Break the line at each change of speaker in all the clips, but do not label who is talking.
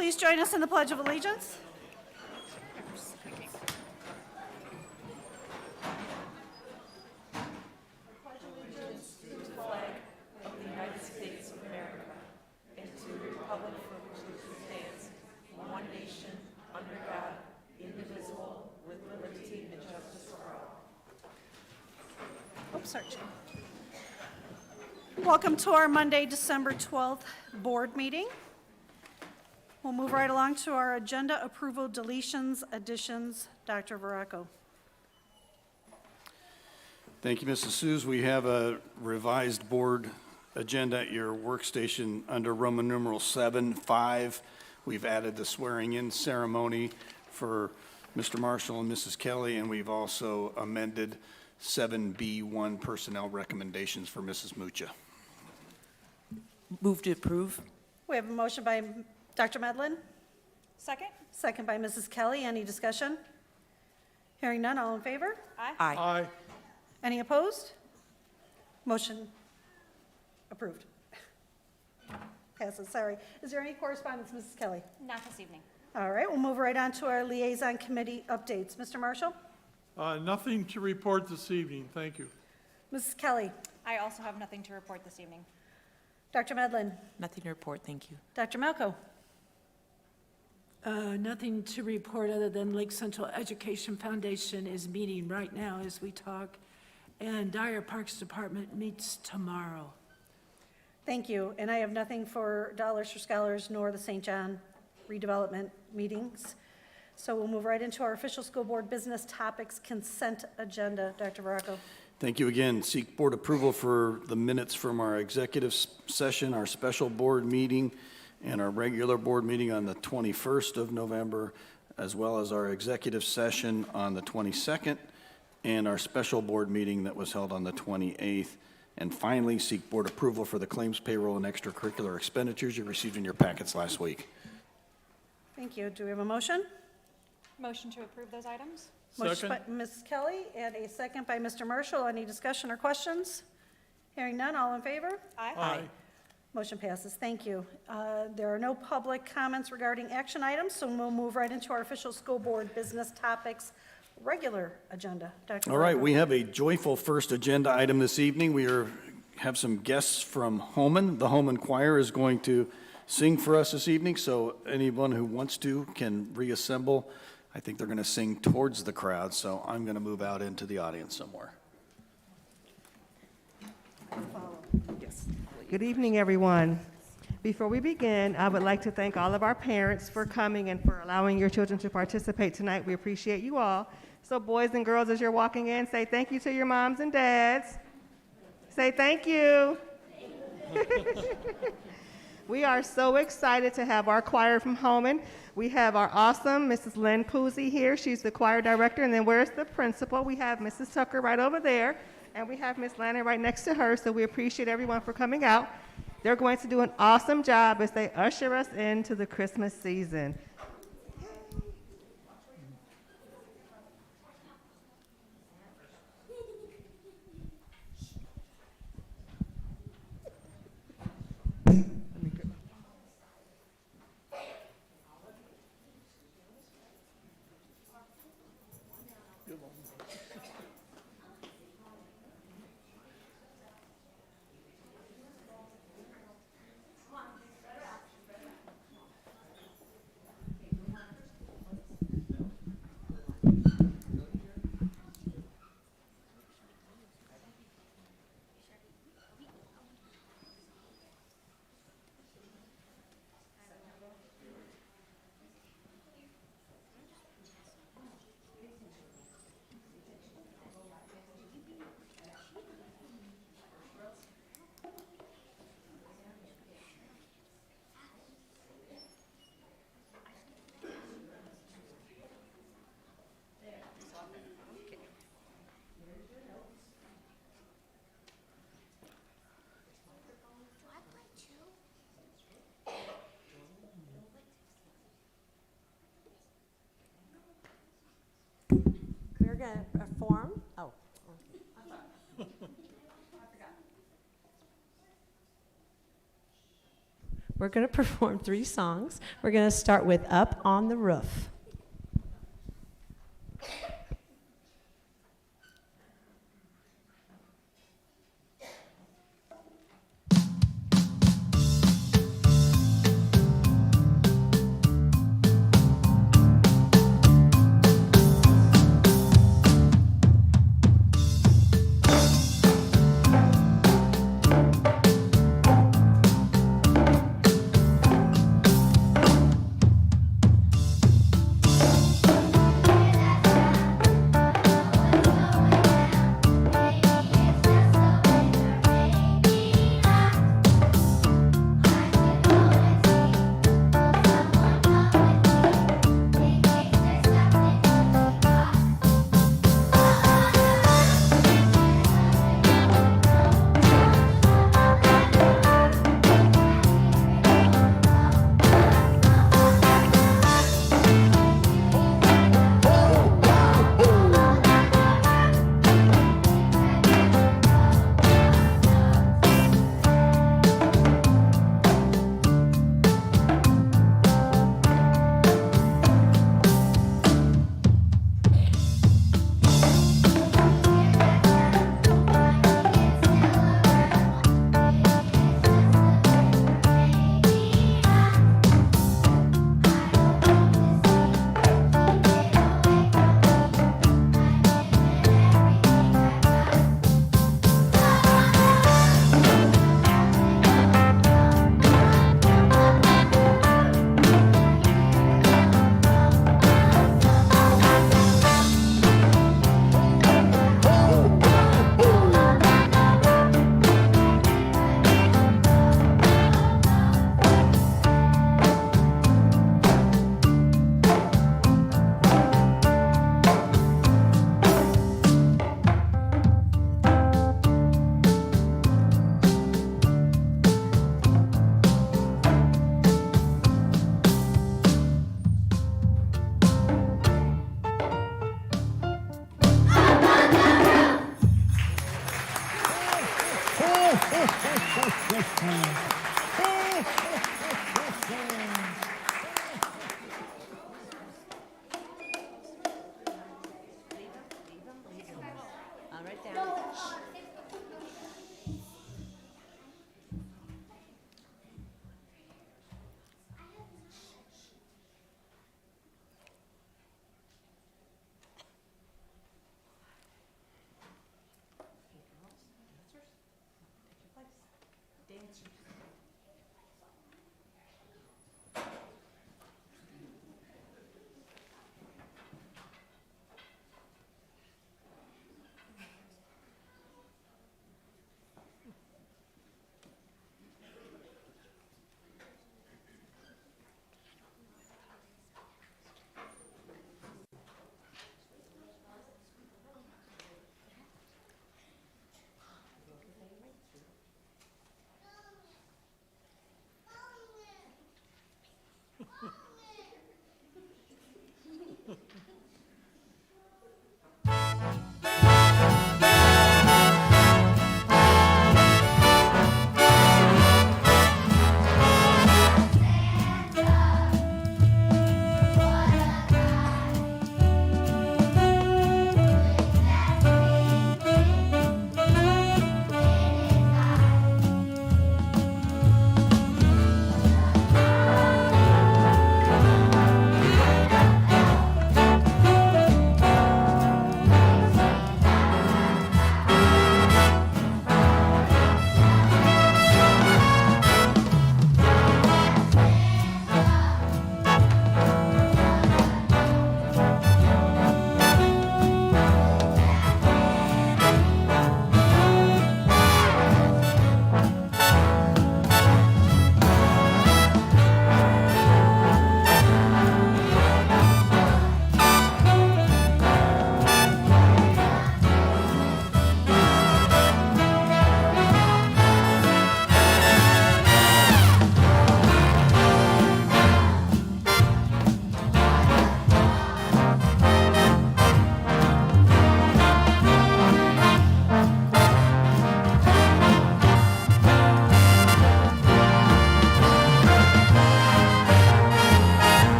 Please join us in the Pledge of Allegiance. Sorry. Welcome to our Monday, December 12th board meeting. We'll move right along to our agenda approval, deletions, additions. Dr. Veracco.
Thank you, Mrs. Suze. We have a revised board agenda at your workstation under Roman numeral 7.5. We've added the swearing-in ceremony for Mr. Marshall and Mrs. Kelly, and we've also amended 7B1 personnel recommendations for Mrs. Mucha.
Move to approve.
We have a motion by Dr. Medlin.
Second?
Second by Mrs. Kelly. Any discussion? Hearing none, all in favor?
Aye.
Aye.
Any opposed? Motion approved. Passes, sorry. Is there any correspondence, Mrs. Kelly?
Not this evening.
All right, we'll move right on to our liaison committee updates. Mr. Marshall?
Nothing to report this evening, thank you.
Mrs. Kelly?
I also have nothing to report this evening.
Dr. Medlin?
Nothing to report, thank you.
Dr. Malco?
Nothing to report other than Lake Central Education Foundation is meeting right now as we talk, and Dyer Parks Department meets tomorrow.
Thank you. And I have nothing for Dollars for Scholars nor the St. John redevelopment meetings. So we'll move right into our official school board business topics consent agenda. Dr. Veracco.
Thank you again. Seek board approval for the minutes from our executive session, our special board meeting, and our regular board meeting on the 21st of November, as well as our executive session on the 22nd, and our special board meeting that was held on the 28th. And finally, seek board approval for the claims, payroll, and extracurricular expenditures you received in your packets last week.
Thank you. Do we have a motion?
Motion to approve those items?
Motion by
Second.
Ms. Kelly and a second by Mr. Marshall. Any discussion or questions? Hearing none, all in favor?
Aye.
Motion passes. Thank you. There are no public comments regarding action items, so we'll move right into our official school board business topics regular agenda. Dr.
All right,
Veracco.
we have a joyful first agenda item this evening. We have some guests from Homan. The Homan Choir is going to sing for us this evening, so anyone who wants to can reassemble. I think they're going to sing towards the crowd, so I'm going to move out into the audience somewhere.
Good evening, everyone. Before we begin, I would like to thank all of our parents for coming and for allowing your children to participate tonight. We appreciate you all. So boys and girls, as you're walking in, say thank you to your moms and dads. Say thank you. We are so excited to have our choir from Homan. We have our awesome Mrs. Lynn Poozy here. She's the choir director. And then where's the principal? We have Mrs. Tucker right over there. And we have Miss Lannon right next to her. So we appreciate everyone for coming out. They're going to do an awesome job as they usher us into the Christmas season.
We're going to perform. Oh. We're going to perform 3 songs. We're going to start with Up on the Roof.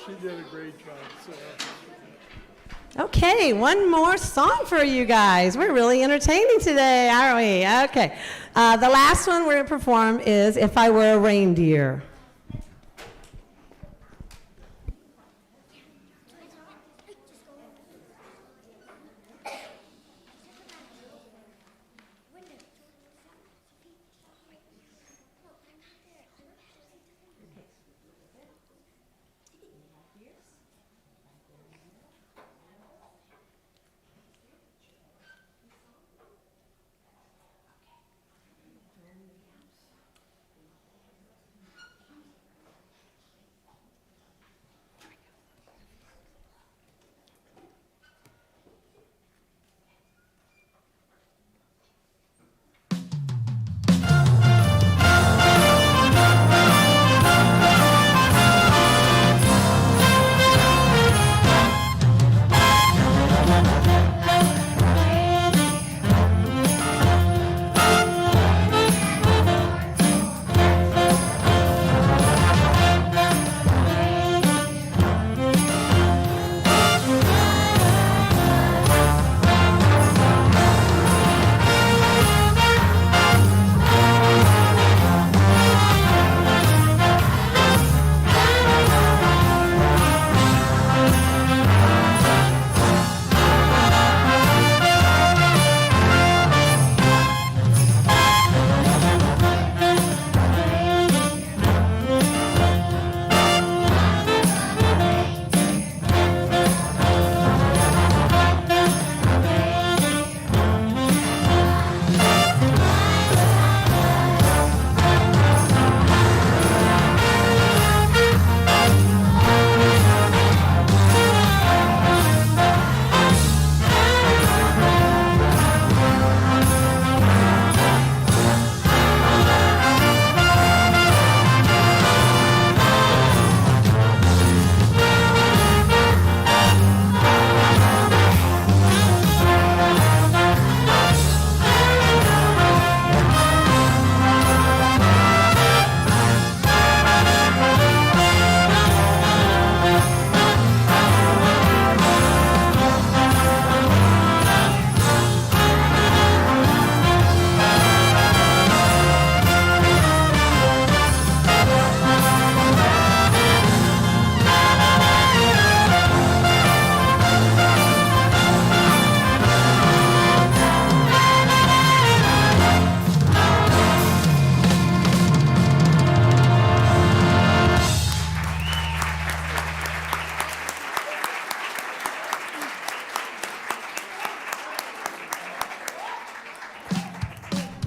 She did a great job, so.
Okay, one more song for you guys. We're really entertaining today, aren't we? Okay. The last one we're going to perform is If I Were a Reindeer.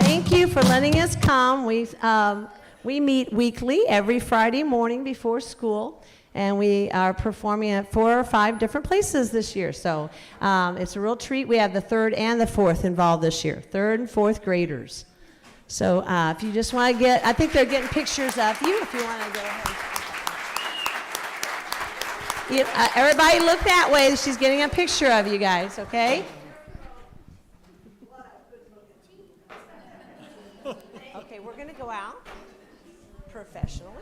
Thank you for letting us come. We meet weekly, every Friday morning before school, and we are performing at 4 or 5 different places this year. So it's a real treat. We have the 3rd and the 4th involved this year, 3rd and 4th graders. So if you just want to get, I think they're getting pictures of you if you want to go ahead. Everybody look that way. She's getting a picture of you guys, okay? Okay, we're going to go out professionally.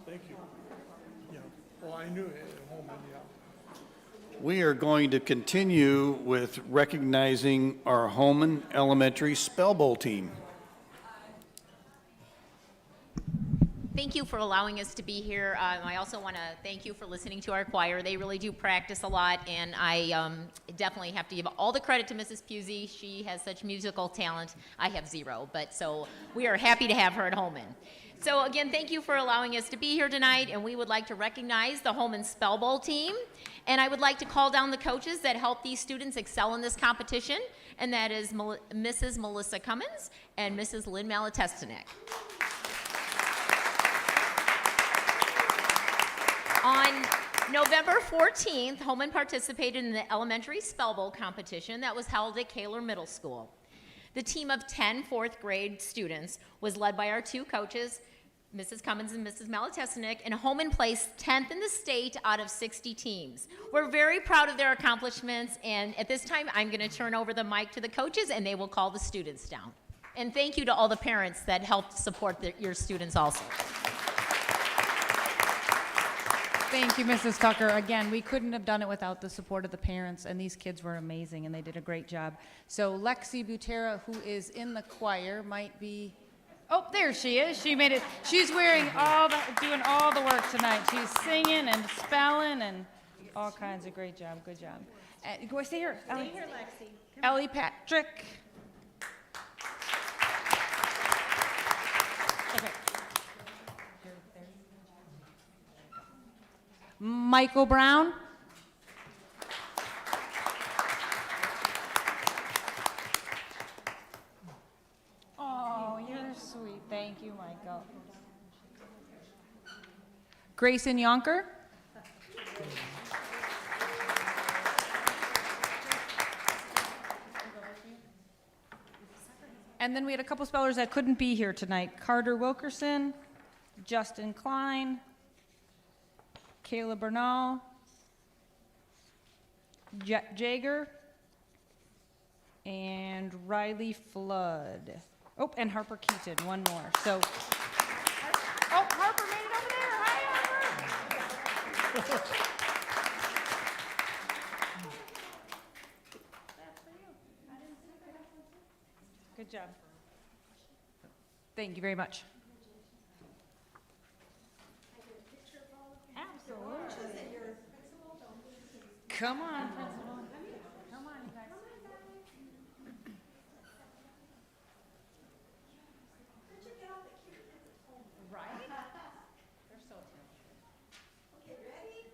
Thank you. Yeah, well, I knew it at home, yeah.
We are going to continue with recognizing our Holman Elementary Spell Bowl team.
Thank you for allowing us to be here. I also want to thank you for listening to our choir. They really do practice a lot, and I definitely have to give all the credit to Mrs. Pusey. She has such musical talent. I have zero, but so we are happy to have her at Holman. So again, thank you for allowing us to be here tonight, and we would like to recognize the Holman Spell Bowl team. And I would like to call down the coaches that helped these students excel in this competition, and that is Mrs. Melissa Cummins and Mrs. Lynn Malatestinek. On November 14th, Holman participated in the elementary spell bowl competition that was held at Kaler Middle School. The team of 10 fourth grade students was led by our two coaches, Mrs. Cummins and Mrs. Malatestinek, and Holman placed 10th in the state out of 60 teams. We're very proud of their accomplishments, and at this time, I'm going to turn over the mic to the coaches, and they will call the students down. And thank you to all the parents that helped support your students also.
Thank you, Mrs. Tucker. Again, we couldn't have done it without the support of the parents, and these kids were amazing, and they did a great job. So Lexi Butera, who is in the choir, might be, oh, there she is. She made it. She's doing all the work tonight. She's singing and spelling and all kinds of great job. Good job. Go stay here. Stay here, Lexi. Ellie Patrick. Okay. Michael Brown. Oh, you're sweet. Thank you, Michael. Grayson Yonker. And then we had a couple spellers that couldn't be here tonight. Carter Wilkerson, Justin Klein, Kayla Bernal, Jager, and Riley Flood. Oh, and Harper Keaton, one more. So, oh, Harper made it over there. Hi, Harper. Good job. Thank you very much. Come on, Principal. Come on, you guys. Right? They're so cute. Okay, ready?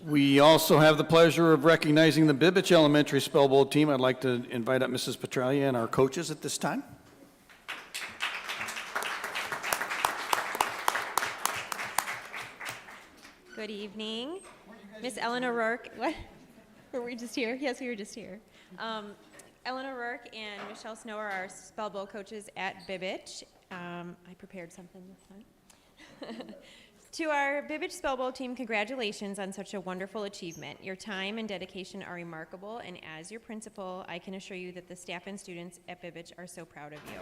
We also have the pleasure of recognizing the Bibbich Elementary Spell Bowl team. I'd like to invite up Mrs. Petralia and our coaches at this time.
Good evening. Miss Eleanor Rourke, what? Were we just here? Yes, we were just here. Eleanor Rourke and Michelle Snow are our spell bowl coaches at Bibbich. I prepared something this time. To our Bibbich Spell Bowl team, congratulations on such a wonderful achievement. Your time and dedication are remarkable, and as your principal, I can assure you that the staff and students at Bibbich are so proud of you.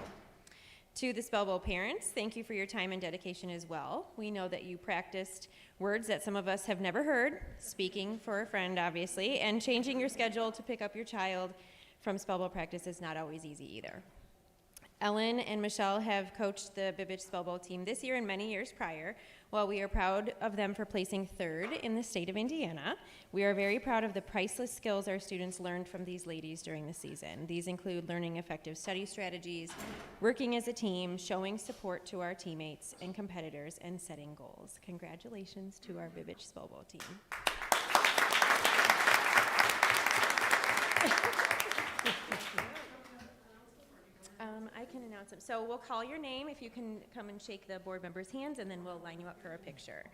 To the Spell Bowl parents, thank you for your time and dedication as well. We know that you practiced words that some of us have never heard, speaking for a friend, obviously, and changing your schedule to pick up your child from Spell Bowl practice is not always easy either. Ellen and Michelle have coached the Bibbich Spell Bowl team this year and many years prior. While we are proud of them for placing third in the state of Indiana, we are very proud of the priceless skills our students learned from these ladies during the season. These include learning effective study strategies, working as a team, showing support to our teammates and competitors, and setting goals. Congratulations to our Bibbich Spell Bowl team. I can announce them. So we'll call your name if you can come and shake the board members' hands, and then we'll line you up for a picture.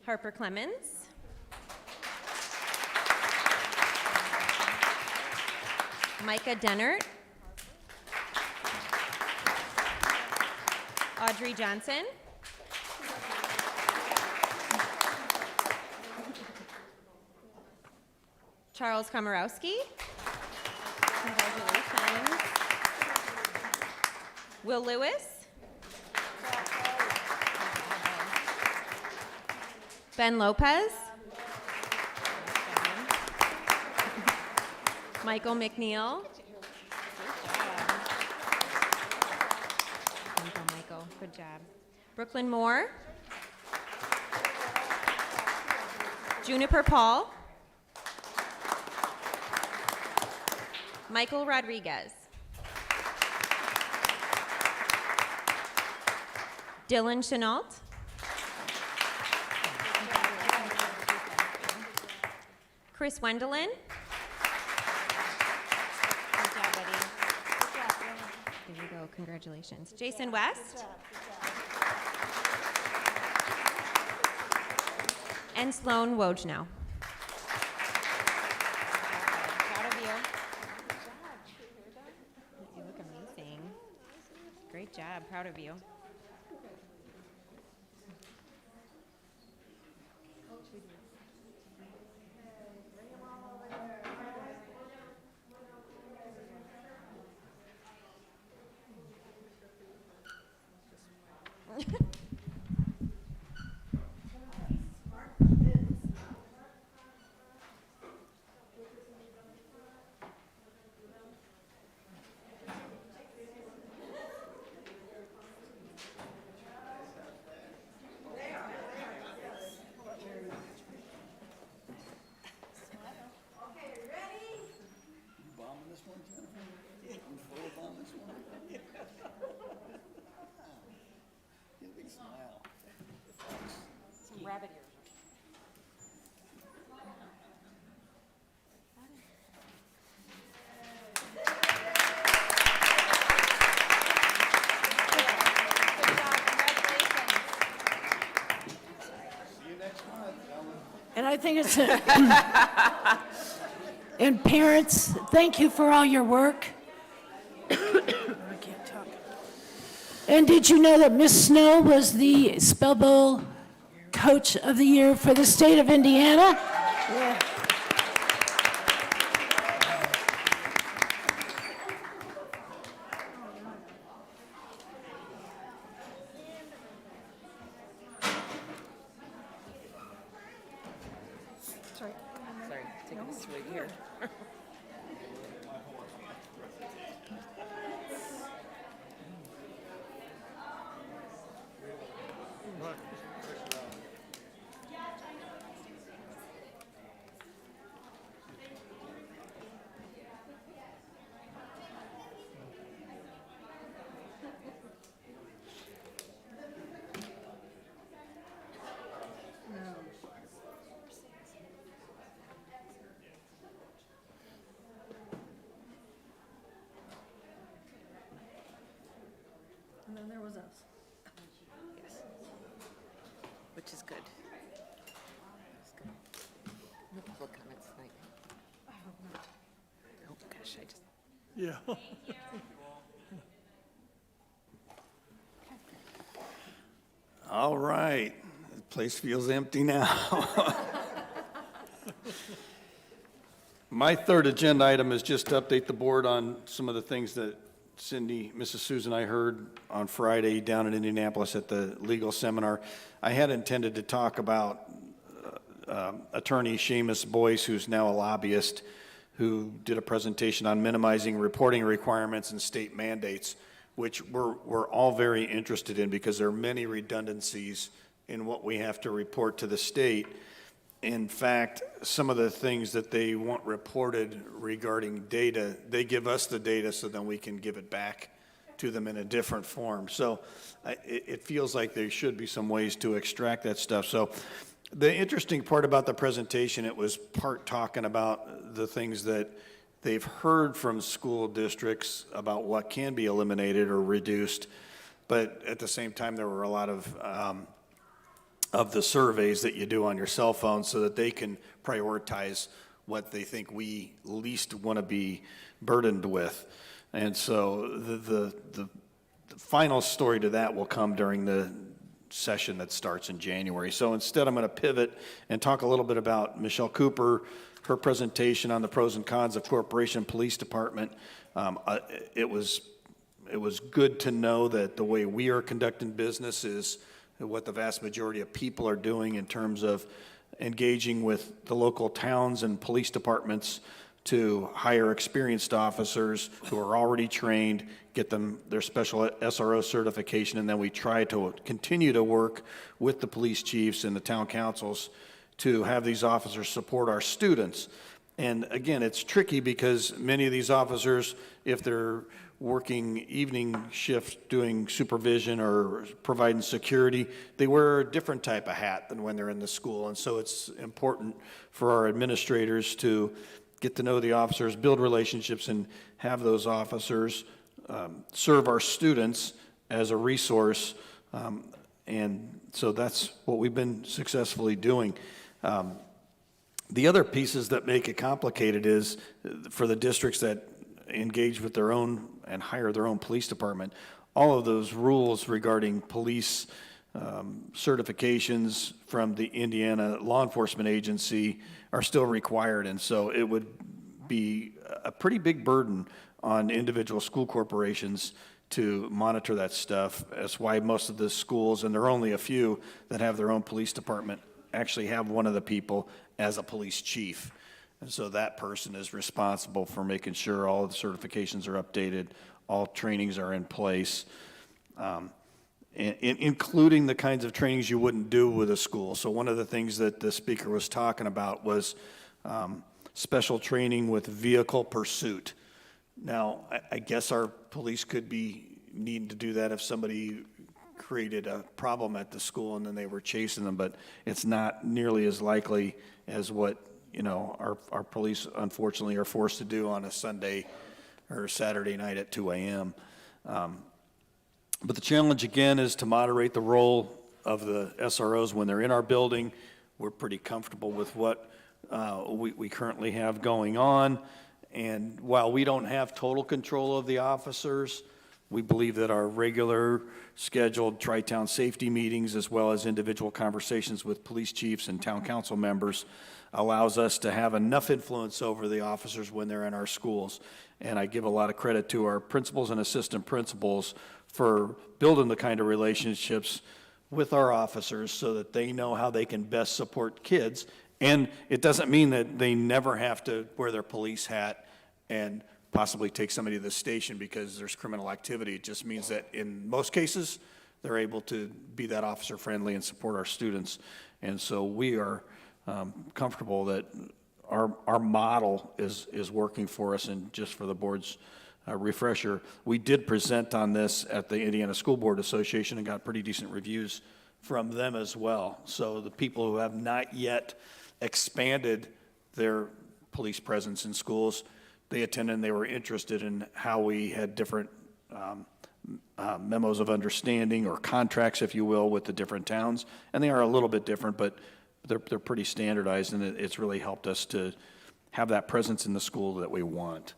Harper Clemens. Micah Dennert. Audrey Johnson. Charles Komorowski. Congratulations. Will Lewis. Ben Lopez. Michael McNeil. Michael, good job. Brooklyn Moore. Juniper Paul. Michael Rodriguez. Dylan Chenault. Chris Wendelin. Good job, buddy. There you go, congratulations. Jason West. And Sloan Wojnow. Proud of you. You look amazing. Great job, proud of you.
Rabbit ears.
And I think it's, and parents, thank you for all your work. I can't talk. And did you know that Miss Snow was the Spell Bowl Coach of the Year for the state of Indiana? Yeah.
Sorry.
Sorry, taking this right here.
And then there was us.
Yes. Which is good. It's good. No public comments tonight. Oh, gosh, I just.
Yeah.
All right, the place feels empty now. My third agenda item is just to update the board on some of the things that Cindy, Mrs. Susan, I heard on Friday down in Indianapolis at the legal seminar. I had intended to talk about attorney Seamus Boyce, who's now a lobbyist, who did a presentation on minimizing reporting requirements and state mandates, which we're all very interested in because there are many redundancies in what we have to report to the state. In fact, some of the things that they want reported regarding data, they give us the data so then we can give it back to them in a different form. So it feels like there should be some ways to extract that stuff. So the interesting part about the presentation, it was part talking about the things that they've heard from school districts about what can be eliminated or reduced, but at the same time there were a lot of the surveys that you do on your cell phone so that they can prioritize what they think we least want to be burdened with. And so the final story to that will come during the session that starts in January. So instead I'm going to pivot and talk a little bit about Michelle Cooper, her presentation on the pros and cons of corporation police department. It was good to know that the way we are conducting business is what the vast majority of people are doing in terms of engaging with the local towns and police departments to hire experienced officers who are already trained, get them their special SRO certification, and then we try to continue to work with the police chiefs and the town councils to have these officers support our students. And again, it's tricky because many of these officers, if they're working evening shift doing supervision or providing security, they wear a different type of hat than when they're in the school. And so it's important for our administrators to get to know the officers, build relationships, and have those officers serve our students as a resource. And so that's what we've been successfully doing. The other pieces that make it complicated is for the districts that engage with their own and hire their own police department, all of those rules regarding police certifications from the Indiana Law Enforcement Agency are still required, and so it would be a pretty big burden on individual school corporations to monitor that stuff. That's why most of the schools, and there are only a few that have their own police department, actually have one of the people as a police chief. And so that person is responsible for making sure all of the certifications are updated, all trainings are in place, including the kinds of trainings you wouldn't do with a school. So one of the things that the speaker was talking about was special training with vehicle pursuit. Now, I guess our police could be needing to do that if somebody created a problem at the school and then they were chasing them, but it's not nearly as likely as what, you know, our police unfortunately are forced to do on a Sunday or Saturday night at 2 a.m. But the challenge again is to moderate the role of the SROs when they're in our building. We're pretty comfortable with what we currently have going on. And while we don't have total control of the officers, we believe that our regular scheduled tri-town safety meetings, as well as individual conversations with police chiefs and town council members, allows us to have enough influence over the officers when they're in our schools. And I give a lot of credit to our principals and assistant principals for building the kind of relationships with our officers so that they know how they can best support kids. And it doesn't mean that they never have to wear their police hat and possibly take somebody to the station because there's criminal activity. It just means that in most cases, they're able to be that officer friendly and support our students. And so we are comfortable that our model is working for us. And just for the board's refresher, we did present on this at the Indiana School Board Association and got pretty decent reviews from them as well. So the people who have not yet expanded their police presence in schools, they attended and they were interested in how we had different memos of understanding or contracts, if you will, with the different towns. And they are a little bit different, but they're pretty standardized, and it's really helped us to have that presence in the school that we want.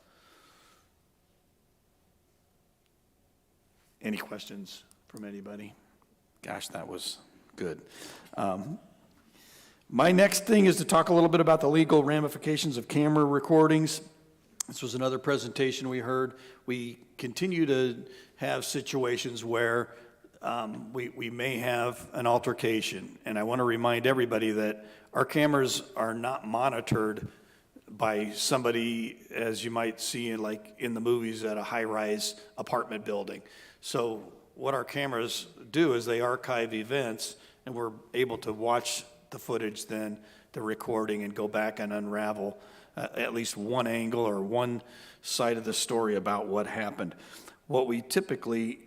Any questions from anybody? Gosh, that was good. My next thing is to talk a little bit about the legal ramifications of camera recordings. This was another presentation we heard. We continue to have situations where we may have an altercation. And I want to remind everybody that our cameras are not monitored by somebody, as you might see like in the movies, at a high-rise apartment building. So what our cameras do is they archive events, and we're able to watch the footage, then the recording, and go back and unravel at least one angle or one side of the story about what happened. What we typically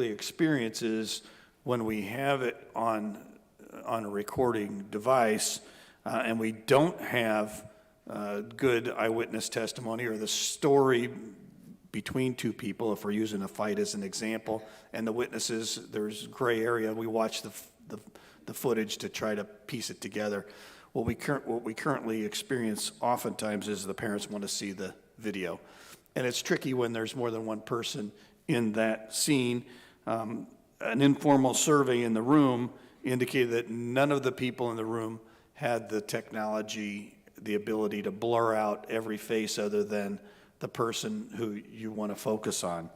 experience is when we have it on a recording device and we don't have good eyewitness testimony or the story between two people, if we're using a fight as an example, and the witnesses, there's gray area, we watch the footage to try to piece it together. What we currently experience oftentimes is the parents want to see the video. And it's tricky when there's more than one person in that scene. An informal survey in the room indicated that none of the people in the room had the technology, the ability to blur out every face other than the person who you want to focus on.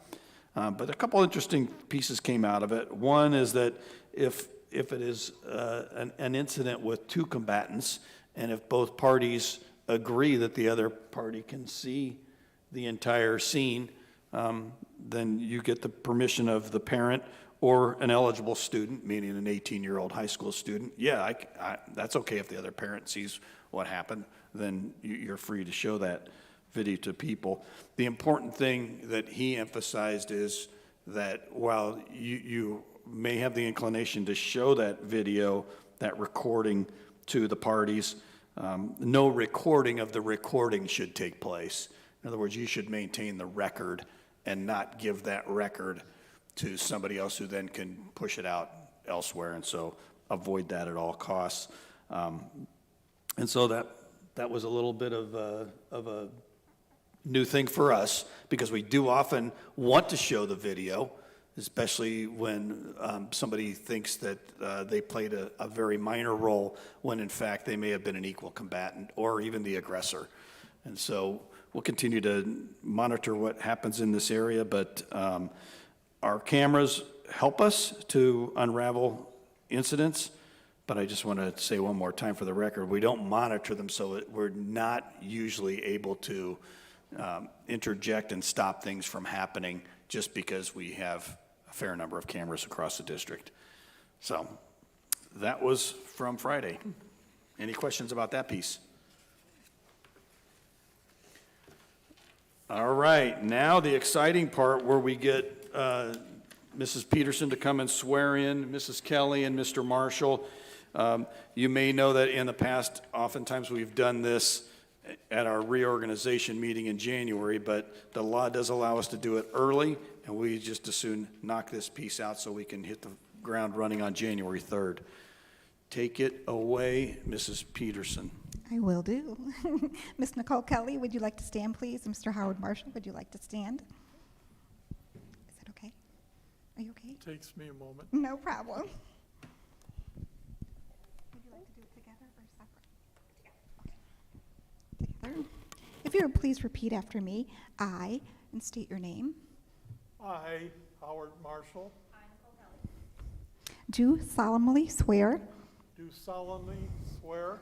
But a couple interesting pieces came out of it. One is that if it is an incident with two combatants, and if both parties agree that the other party can see the entire scene, then you get the permission of the parent or an eligible student, meaning an 18-year-old high school student. Yeah, that's okay if the other parent sees what happened, then you're free to show that video to people. The important thing that he emphasized is that while you may have the inclination to show that video, that recording to the parties, no recording of the recording should take place. In other words, you should maintain the record and not give that record to somebody else who then can push it out elsewhere, and so avoid that at all costs. And so that was a little bit of a new thing for us, because we do often want to show the video, especially when somebody thinks that they played a very minor role, when in fact they may have been an equal combatant or even the aggressor. And so we'll continue to monitor what happens in this area, but our cameras help us to unravel incidents. But I just want to say one more time for the record, we don't monitor them, so we're not usually able to interject and stop things from happening just because we have a fair number of cameras across the district. So that was from Friday. Any questions about that piece? All right, now the exciting part where we get Mrs. Peterson to come and swear in Mrs. Kelly and Mr. Marshall. You may know that in the past, oftentimes we've done this at our reorganization meeting in January, but the law does allow us to do it early, and we just as soon knock this piece out so we can hit the ground running on January 3rd. Take it away, Mrs. Peterson.
I will do. Ms. Nicole Kelly, would you like to stand, please? And Mr. Howard Marshall, would you like to stand? Is that okay? Are you okay?
Takes me a moment.
No problem. Would you like to do it together or separate? Okay. Together. If you would please repeat after me, I, and state your name.
I, Howard Marshall,
Do solemnly swear
do solemnly swear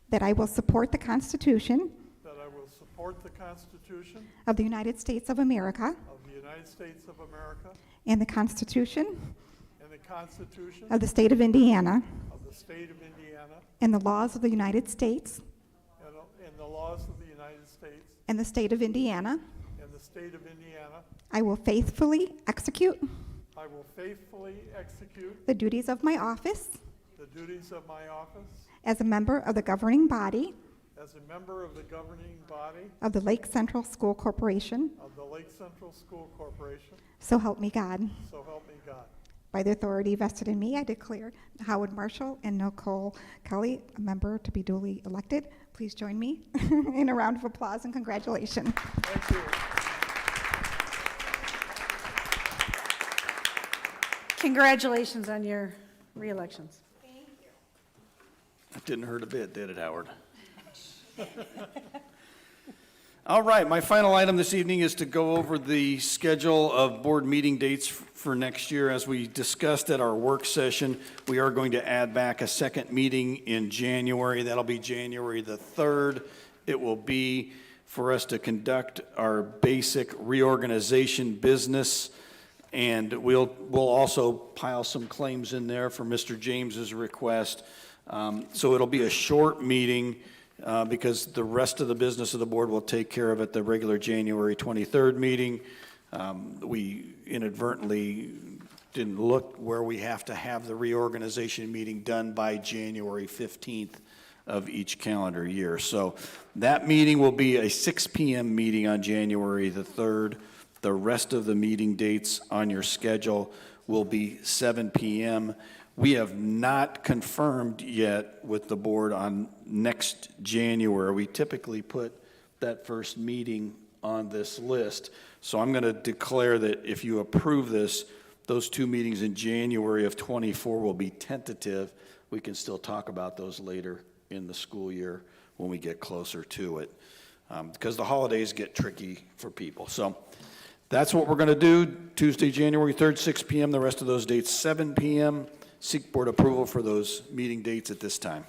that I will support the Constitution
that I will support the Constitution
of the United States of America
of the United States of America
and the Constitution
and the Constitution
of the State of Indiana
of the State of Indiana
and the laws of the United States
and the laws of the United States
and the State of Indiana.
and the State of Indiana.
I will faithfully execute
I will faithfully execute
the duties of my office
the duties of my office
as a member of the governing body
as a member of the governing body
of the Lake Central School Corporation.
of the Lake Central School Corporation.
So help me God.
So help me God.
By the authority vested in me, I declare Howard Marshall and Nicole Kelly a member to be duly elected. Please join me in a round of applause and congratulations.
Thank you.
Congratulations on your re-elections.
That didn't hurt a bit, did it, Howard? All right, my final item this evening is to go over the schedule of board meeting dates for next year. As we discussed at our work session, we are going to add back a second meeting in January. That'll be January the 3rd. It will be for us to conduct our basic reorganization business, and we'll also pile some claims in there for Mr. James's request. So it'll be a short meeting because the rest of the business of the board will take care of at the regular January 23rd meeting. We inadvertently didn't look where we have to have the reorganization meeting done by January 15th of each calendar year. So that meeting will be a 6 p.m. meeting on January the 3rd. The rest of the meeting dates on your schedule will be 7 p.m. We have not confirmed yet with the board on next January. We typically put that first meeting on this list. So I'm going to declare that if you approve this, those two meetings in January of '24 will be tentative. We can still talk about those later in the school year when we get closer to it, because the holidays get tricky for people. So That's what we're going to do, Tuesday, January 3rd, 6 p.m., the rest of those dates, 7 p.m. Seek board approval for those meeting dates at this time.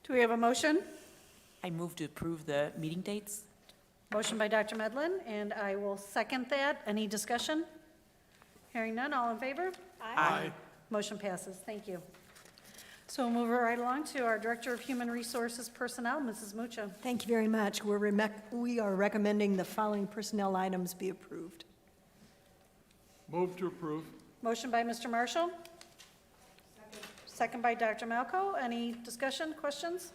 Do we have a motion?
I move to approve the meeting dates.
Motion by Dr. Medlin, and I will second that. Any discussion? Hearing none, all in favor?
Aye.
Motion passes. Thank you. So we'll move right along to our Director of Human Resources Personnel, Mrs. Mucha.
Thank you very much. We are recommending the following personnel items be approved.
Move to approve.
Motion by Mr. Marshall. Second by Dr. Malco. Any discussion, questions?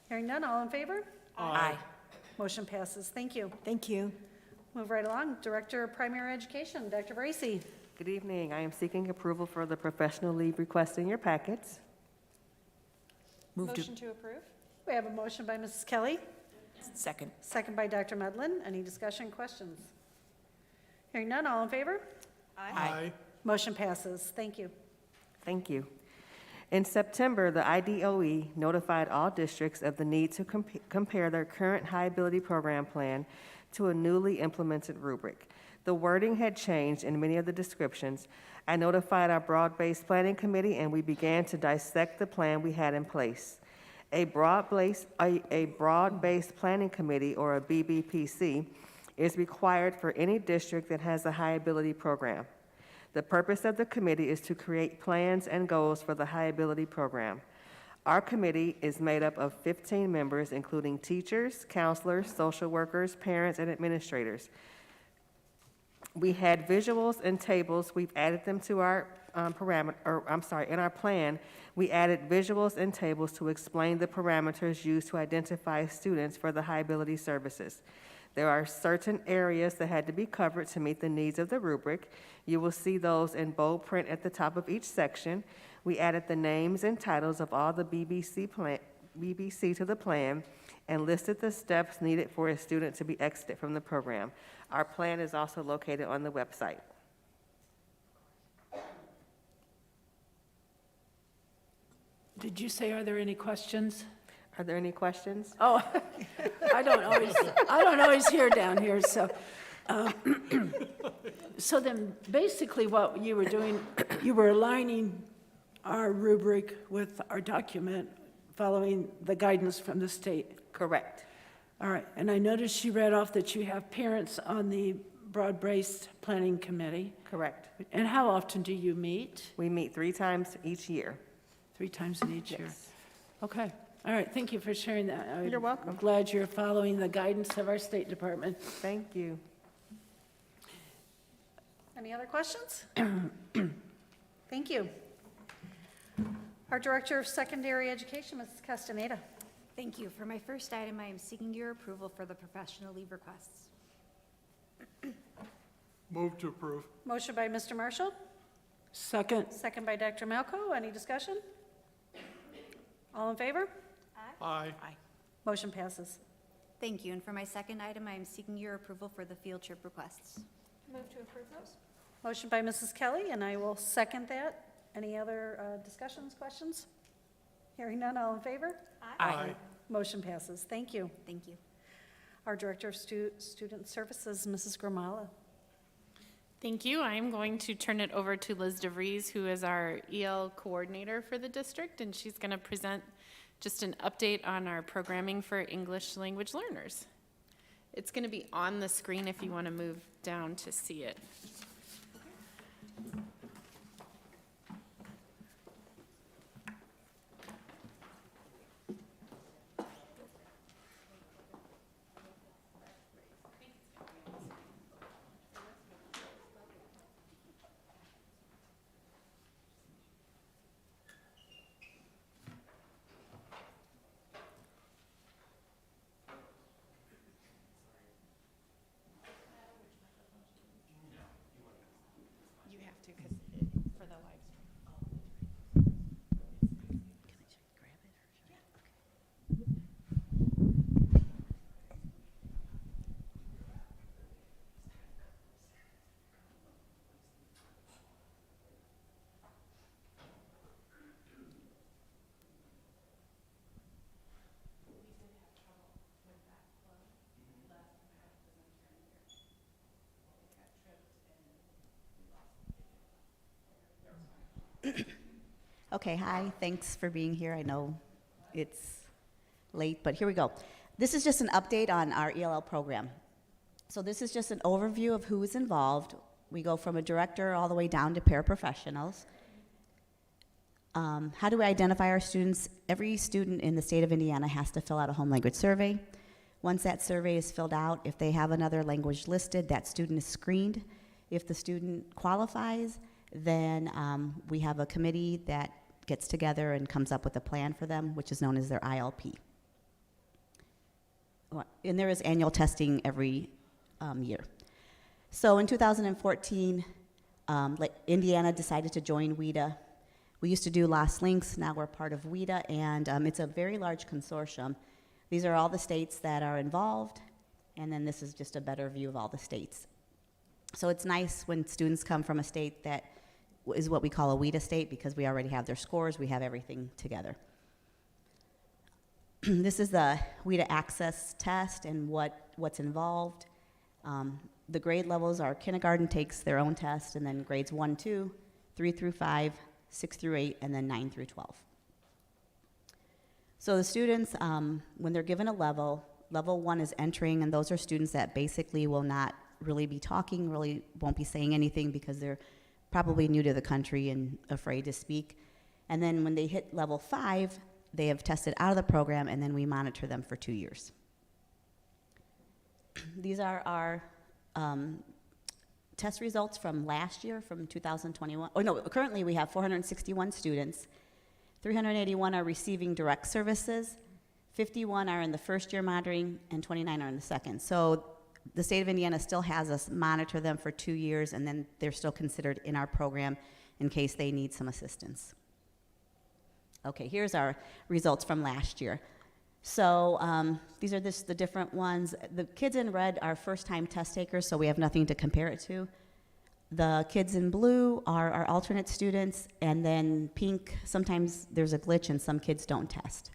Hearing none, all in favor?
Aye.
Motion passes. Thank you.
Thank you.
Move right along. Director of Primary Education, Dr. Bracy.
Good evening. I am seeking approval for the professional leave request in your packets.
Motion to approve?
We have a motion by Mrs. Kelly,
Second.
second by Dr. Medlin. Any discussion, questions? Hearing none, all in favor?
Aye.
Motion passes. Thank you.
Thank you. In September, the IDOE notified all districts of the need to compare their current high ability program plan to a newly implemented rubric. The wording had changed in many of the descriptions. I notified our broad-based planning committee, and we began to dissect the plan we had in place. A broad-based planning committee, or a BBPC, is required for any district that has a high ability program. The purpose of the committee is to create plans and goals for the high ability program. Our committee is made up of 15 members, including teachers, counselors, social workers, parents, and administrators. We had visuals and tables. We've added them to our in our plan, we added visuals and tables to explain the parameters used to identify students for the high ability services. There are certain areas that had to be covered to meet the needs of the rubric. You will see those in bold print at the top of each section. We added the names and titles of all the BBC to the plan and listed the steps needed for a student to be exited from the program. Our plan is also located on the website.
Did you say, are there any questions?
Are there any questions?
Oh, I don't always hear down here, so. So then, basically what you were doing, you were aligning our rubric with our document, following the guidance from the state.
Correct.
All right, and I noticed you read off that you have parents on the broad-based planning committee.
Correct.
And how often do you meet?
We meet 3 times each year.
3 times in each year?
Yes.
Okay, all right, thank you for sharing that.
You're welcome.
I'm glad you're following the guidance of our State Department.
Thank you.
Any other questions? Thank you. Our Director of Secondary Education, Mrs. Castaneda.
Thank you. For my first item, I am seeking your approval for the professional leave requests.
Move to approve.
Motion by Mr. Marshall,
Second.
second by Dr. Malco. Any discussion? All in favor?
Aye.
Motion passes.
Thank you. And for my second item, I am seeking your approval for the field trip requests.
Move to approve those?
Motion by Mrs. Kelly, and I will second that. Any other discussions, questions? Hearing none, all in favor?
Aye.
Motion passes. Thank you.
Thank you.
Our Director of Student Services, Mrs. Gramala.
Thank you. I am going to turn it over to Liz DeVries, who is our EL coordinator for the district, and she's going to present just an update on our programming for English language learners. It's going to be on the screen if you want to move down to see it. You have to,
Okay, hi, thanks for being here. I know it's late, but here we go. This is just an update on our ELL program. So this is just an overview of who is involved. We go from a director all the way down to paraprofessionals. How do we identify our students? Every student in the state of Indiana has to fill out a home language survey. Once that survey is filled out, if they have another language listed, that student is screened. If the student qualifies, then we have a committee that gets together and comes up with a plan for them, which is known as their ILP. And there is annual testing every year. So in 2014, Indiana decided to join WIDA. We used to do Lost Links, now we're part of WIDA, and it's a very large consortium. These are all the states that are involved, and then this is just a better view of all the states. So it's nice when students come from a state that is what we call a WIDA state, because we already have their scores, we have everything together. This is the WIDA access test and what's involved. The grade levels are kindergarten takes their own test, and then grades 1, 2, 3 through 5, 6 through 8, and then 9 through 12. So the students, when they're given a level 1 is entering, and those are students that basically will not really be talking, really won't be saying anything because they're probably new to the country and afraid to speak. And then when they hit level 5, they have tested out of the program, and then we monitor them for 2 years. These are our test results from last year, from 2021. Oh no, currently we have 461 students. 381 are receiving direct services, 51 are in the first year monitoring, and 29 are in the second. So the state of Indiana still has us monitor them for 2 years, and then they're still considered in our program in case they need some assistance. Okay, here's our results from last year. So these are the different ones. The kids in red are first-time test takers, so we have nothing to compare it to. The kids in blue are our alternate students, and then pink, sometimes there's a glitch and some kids don't test.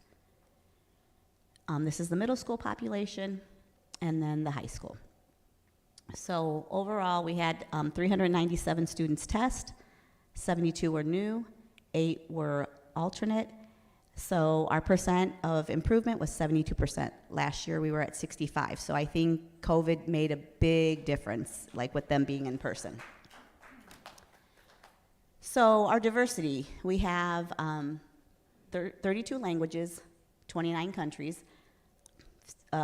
This is the middle school population, and then the high school. So overall, we had 397 students test, 72 were new, 8 were alternate. So our percent of improvement was 72%. Last year we were at 65. So I think COVID made a big difference, like with them being in person. So our diversity, we have 32 languages, 29 countries.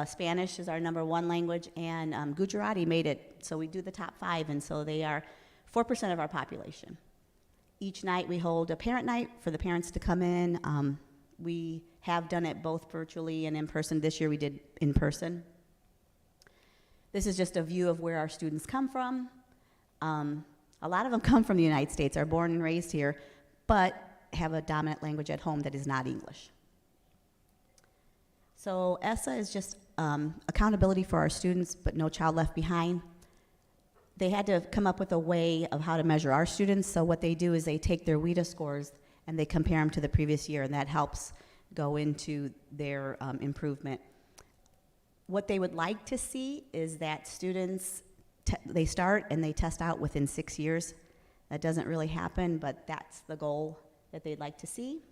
Spanish is our #1 language, and Gujarati made it, so we do the top 5, and so they are 4% of our population. Each night we hold a parent night for the parents to come in. We have done it both virtually and in person. This year we did in person. This is just a view of where our students come from. A lot of them come from the United States, are born and raised here, but have a dominant language at home that is not English. So ESSA is just accountability for our students, but no child left behind. They had to come up with a way of how to measure our students, so what they do is they take their WIDA scores and they compare them to the previous year, and that helps go into their improvement. What they would like to see is that students, they start and they test out within 6 years. That doesn't really happen, but that's the goal that they'd like to see.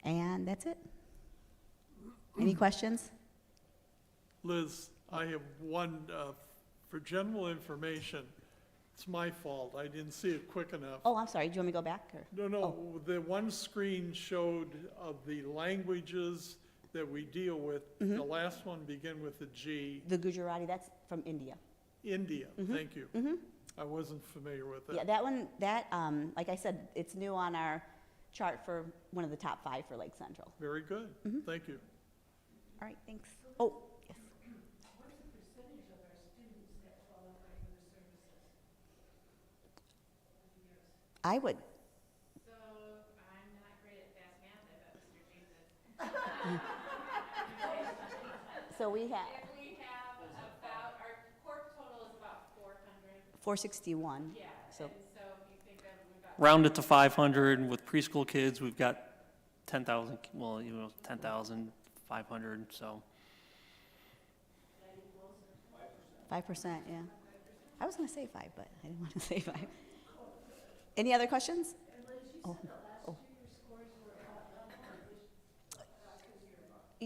And that's it. Any questions?
Liz, I have one for general information. It's my fault. I didn't see it quick enough.
Oh, I'm sorry. Do you want me to go back? Or?
No, the one screen showed of the languages that we deal with. The last one began with a G.
The Gujarati, that's from India.
India, thank you. I wasn't familiar with that.
Yeah, that one, like I said, it's new on our chart for one of the top 5 for Lake Central.
Very good. Thank you.
All right, thanks. Oh, yes.
What's the percentage of our students that follow regular services?
I would.
So I'm not great at fast math, I bet Mr. James is.
So we have.
We have about, our core total is about 400.
461.
Yeah,
So.
and so if you think of, we've got.
Round it to 500. With preschool kids, we've got 10,000, 10,500, so.
5%, yeah. I was going to say 5, but I didn't want to say 5. Any other questions?
And Liz, you
Oh, oh.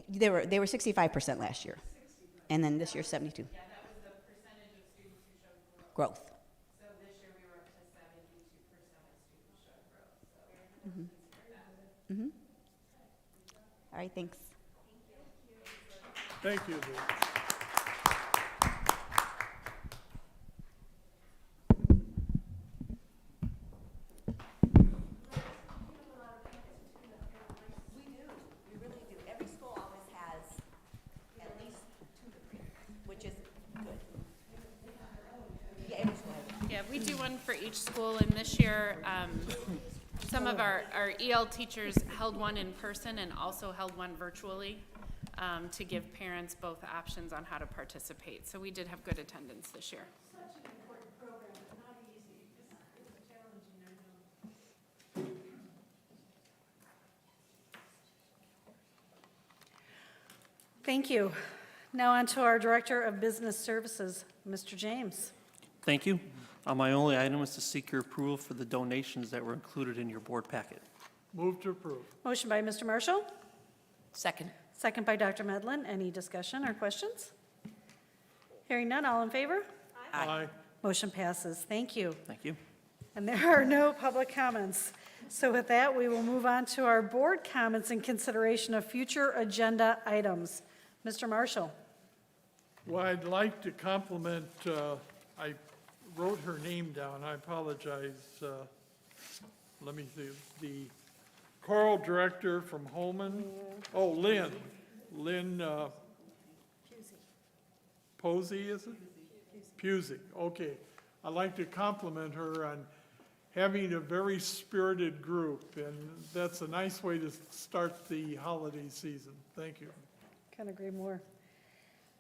They were 65% last year, and then this year 72.
Yeah, that was the percentage of students who showed
Growth.
So this year we were up to 72% of students showed growth, so
Mhm.
consider that.
Mhm. All right, thanks.
Thank you, Liz.
We really do. Every school always has at least 2 to 3, which is good. Yeah, every school has.
Yeah, we do one for each school, and this year, some of our EL teachers held one in person and also held one virtually to give parents both options on how to participate. So we did have good attendance this year.
Thank you. Now on to our Director of Business Services, Mr. James.
Thank you. My only item is to seek your approval for the donations that were included in your board packet.
Move to approve.
Motion by Mr. Marshall,
Second.
second by Dr. Medlin. Any discussion or questions? Hearing none, all in favor?
Aye.
Motion passes. Thank you.
Thank you.
And there are no public comments. So with that, we will move on to our board comments and consideration of future agenda items. Mr. Marshall.
Well, I'd like to compliment, I wrote her name down, I apologize. Let me see, the choral director from Holman. Oh, Lynn. Lynn Posey, is it? Pusey, okay. I'd like to compliment her on having a very spirited group, and that's a nice way to start the holiday season. Thank you.
Couldn't agree more.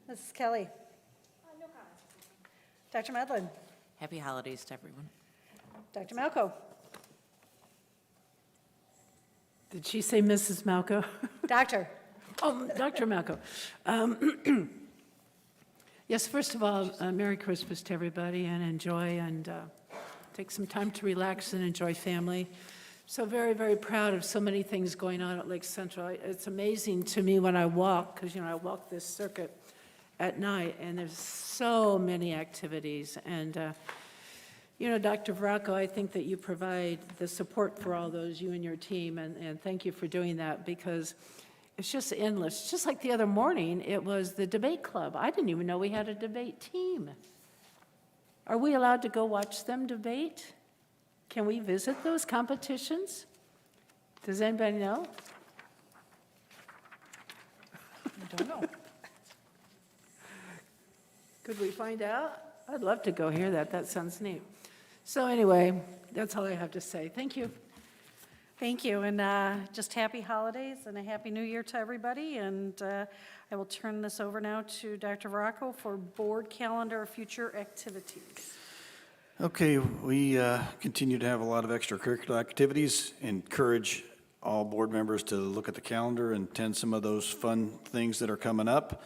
Mrs. Kelly. No comments. Dr. Medlin.
Happy holidays to everyone.
Dr. Malco.
Did she say Mrs. Malco?
Doctor.
Oh, Dr. Malco. Yes, first of all, Merry Christmas to everybody, and enjoy and take some time to relax and enjoy family. So very, very proud of so many things going on at Lake Central. It's amazing to me when I walk, because, I walk this circuit at night, and there's so many activities. And, Dr. Varacco, I think that you provide the support for all those, you and your team, and thank you for doing that, because it's just endless. Just like the other morning, it was the debate club. I didn't even know we had a debate team. Are we allowed to go watch them debate? Can we visit those competitions? Does anybody know? I don't know. Could we find out? I'd love to go hear that. That sounds neat. So anyway, that's all I have to say. Thank you.
Thank you, and just happy holidays and a happy new year to everybody. And I will turn this over now to Dr. Varacco for board calendar future activities.
Okay, we continue to have a lot of extracurricular activities. Encourage all board members to look at the calendar and attend some of those fun things that are coming up.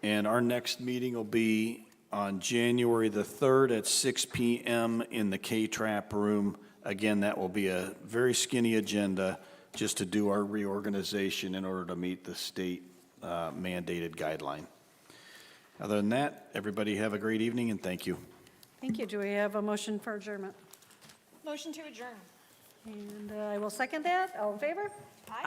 And our next meeting will be on January the 3rd at 6 p.m. in the K-Trap room. Again, that will be a very skinny agenda just to do our reorganization in order to meet the state mandated guideline. Other than that, everybody have a great evening and thank you.
Thank you. Do we have a motion for adjournment?
Motion to adjourn.
And I will second that. All in favor?
Aye.